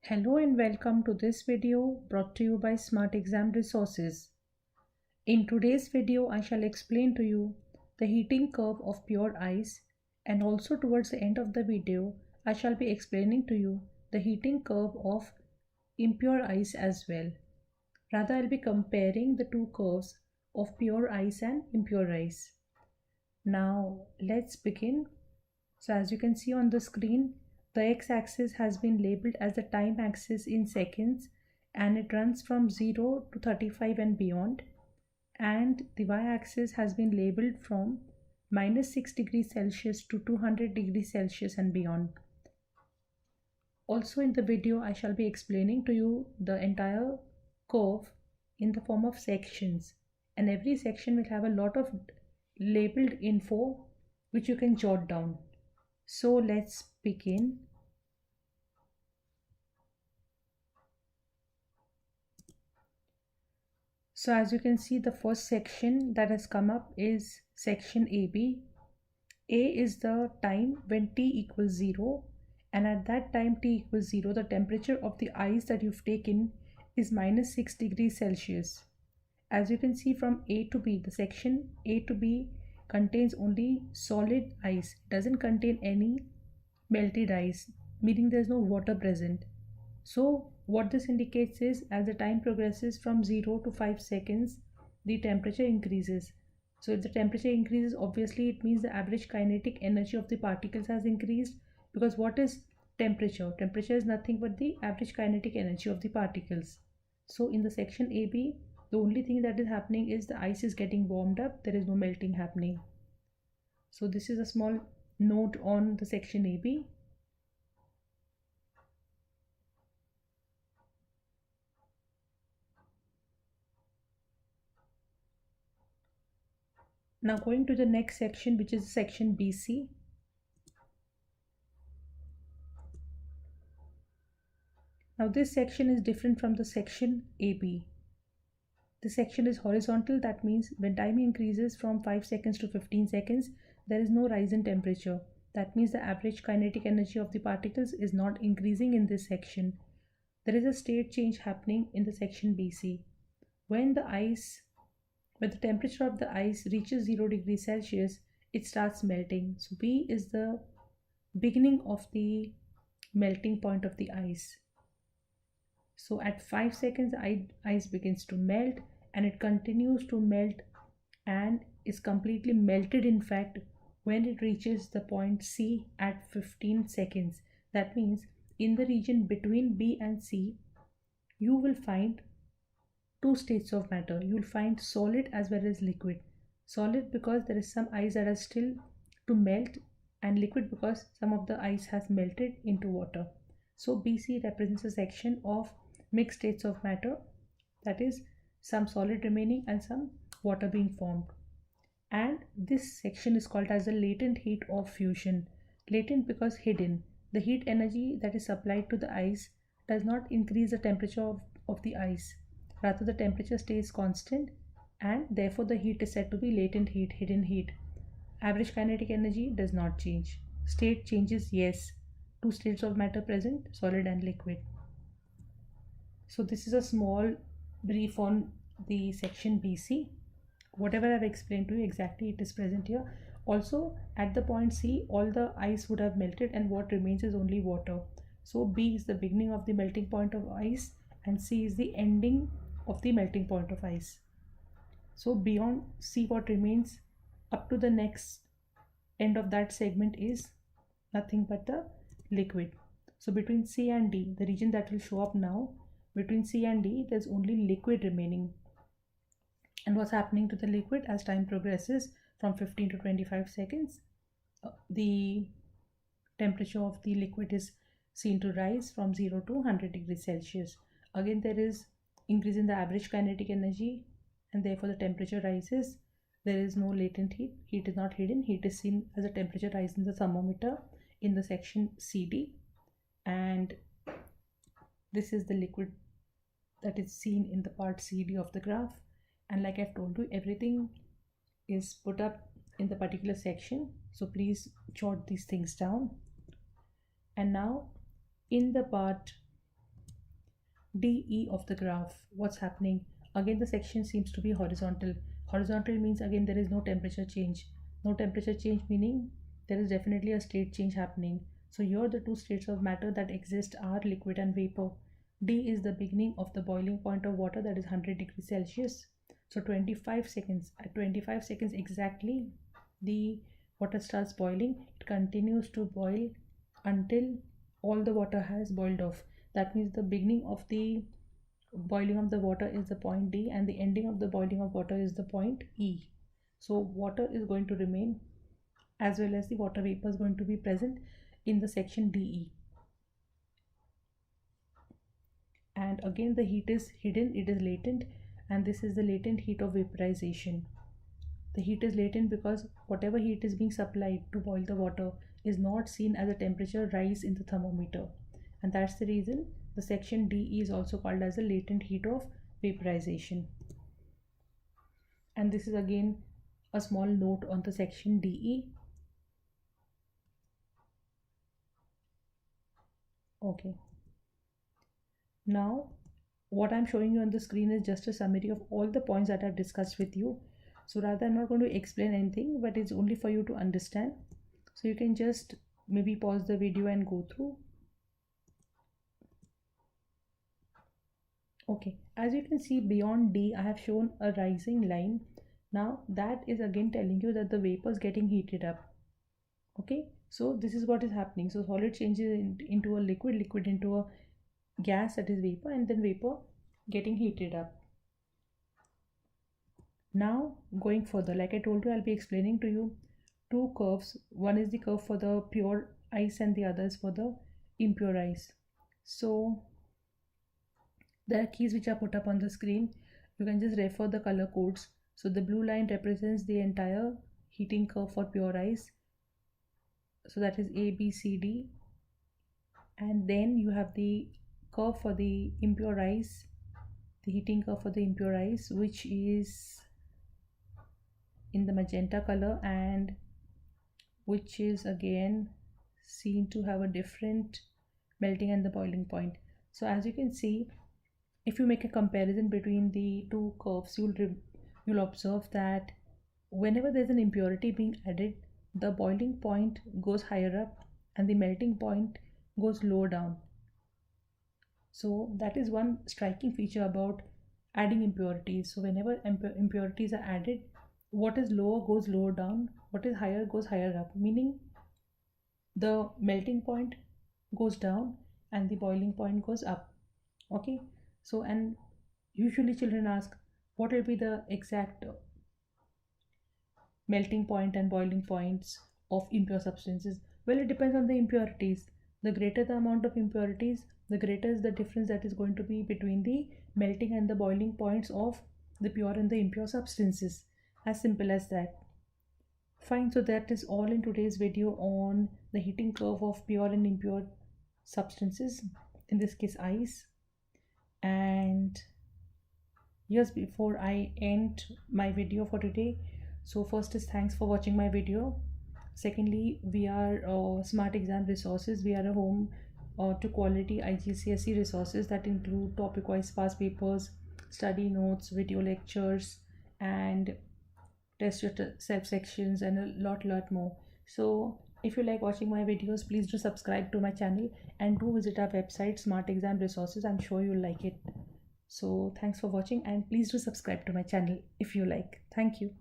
Hello and welcome to this video brought to you by Smart Exam Resources. In today's video, I shall explain to you the heating curve of pure ice, and also towards the end of the video, I shall be explaining to you the heating curve of impure ice as well. Rather, I'll be comparing the two curves of pure ice and impure ice. Now, let's begin. So as you can see on the screen, the x-axis has been labeled as the time axis in seconds, and it runs from 0 to 35 and beyond. And the y-axis has been labeled from -6 degrees Celsius to 200 degrees Celsius and beyond. Also in the video, I shall be explaining to you the entire curve in the form of sections, and every section will have a lot of labeled info which you can jot down. So let's begin. So as you can see, the first section that has come up is section AB. A is the time when T equals 0, and at that time T equals 0, the temperature of the ice that you've taken is -6 degrees Celsius. As you can see from A to B, the section A to B contains only solid ice. It doesn't contain any melted ice, meaning there's no water present. So what this indicates is, as the time progresses from 0 to 5 seconds, the temperature increases. So if the temperature increases, obviously it means the average kinetic energy of the particles has increased, because what is temperature? Temperature is nothing but the average kinetic energy of the particles. So in the section AB, the only thing that is happening is the ice is getting warmed up. There is no melting happening. So this is a small note on the section AB. Now going to the next section, which is section BC. Now this section is different from the section AB. This section is horizontal. That means when time increases from 5 seconds to 15 seconds, there is no rise in temperature. That means the average kinetic energy of the particles is not increasing in this section. There is a state change happening in the section BC. When the temperature of the ice reaches 0 degrees Celsius, it starts melting. So B is the beginning of the melting point of the ice. So at 5 seconds, ice begins to melt, and it continues to melt and is completely melted, in fact, when it reaches the point C at 15 seconds. That means in the region between B and C, you will find two states of matter. You will find solid as well as liquid. Solid because there is some ice that is still to melt, and liquid because some of the ice has melted into water. So BC represents a section of mixed states of matter, that is some solid remaining and some water being formed. And this section is called as the latent heat of fusion. Latent because hidden. The heat energy that is supplied to the ice does not increase the temperature of the ice. Rather, the temperature stays constant, and therefore the heat is said to be latent heat, hidden heat. Average kinetic energy does not change. State changes, yes. Two states of matter present, solid and liquid. So this is a small brief on the section BC. Whatever I've explained to you, exactly it is present here. Also at the point C, all the ice would have melted, and what remains is only water. So B is the beginning of the melting point of ice, and C is the ending of the melting point of ice. So beyond C, what remains up to the next end of that segment is nothing but the liquid. So between C and D, the region that will show up now, between C and D, there's only liquid remaining. And what's happening to the liquid as time progresses from 15 to 25 seconds? The temperature of the liquid is seen to rise from 0 to 100 degrees Celsius. Again, there is increase in the average kinetic energy, and therefore the temperature rises. There is no latent heat. Heat is not hidden. Heat is seen as a temperature rise in the thermometer in the section CD. And this is the liquid that is seen in the part CD of the graph. And like I've told you, everything is put up in the particular section. So please jot these things down. And now in the part DE of the graph. What's happening? Again, the section seems to be horizontal. Horizontal means again there is no temperature change. No temperature change meaning there is definitely a state change happening. So here the two states of matter that exist are liquid and vapor. D is the beginning of the boiling point of water, that is 100 degrees Celsius. So 25 seconds, at 25 seconds exactly, the water starts boiling. It continues to boil until all the water has boiled off. That means the beginning of the boiling of the water is the point D and the ending of the boiling of water is the point E. So water is going to remain as well as the water vapor is going to be present in the section DE. And again the heat is hidden, it is latent, and this is the latent heat of vaporization. The heat is latent because whatever heat is being supplied to boil the water is not seen as a temperature rise in the thermometer, and that's the reason the section DE is also called as the latent heat of vaporization. And this is again a small note on the section DE. Okay, now what I'm showing you on the screen is just a summary of all the points that I've discussed with you. So rather, I'm not going to explain anything, but it's only for you to understand. So you can just maybe pause the video and go through. Okay, as you can see beyond D, I have shown a rising line. Now that is again telling you that the vapor is getting heated up. Okay, so this is what is happening. So solid changes into a liquid, liquid into a gas, that is vapor, and then vapor getting heated up. Now going further, like I told you, I'll be explaining to you two curves. One is the curve for the pure ice and the other is for the impure ice. So there are keys which are put up on the screen. You can just refer the color codes. So the blue line represents the entire heating curve for pure ice. So that is A, B, C, D. And then you have the curve for the impure ice, the heating curve for the impure ice, which is in the magenta color and which is again seen to have a different melting and the boiling point. So as you can see, if you make a comparison between the two curves, you'll observe that whenever there's an impurity being added, the boiling point goes higher up and the melting point goes lower down. So that is one striking feature about adding impurities. So whenever impurities are added, what is lower goes lower down, what is higher goes higher up, meaning the melting point goes down and the boiling point goes up. Okay, so and usually children ask what will be the exact melting point and boiling points of impure substances. Well, it depends on the impurities. The greater the amount of impurities, the greater is the difference that is going to be between the melting and the boiling points of the pure and the impure substances. As simple as that. Fine, so that is all in today's video on the heating curve of pure and impure substances, in this case ice. And yes, before I end my video for today, so first is thanks for watching my video. Secondly, we are Smart Exam Resources. We are a home to quality IGCSE resources that include topic-wise past papers, study notes, video lectures, and test yourself sections, and a lot more. So if you like watching my videos, please do subscribe to my channel and do visit our website Smart Exam Resources. I'm sure you'll like it. So thanks for watching and please do subscribe to my channel if you like. Thank you.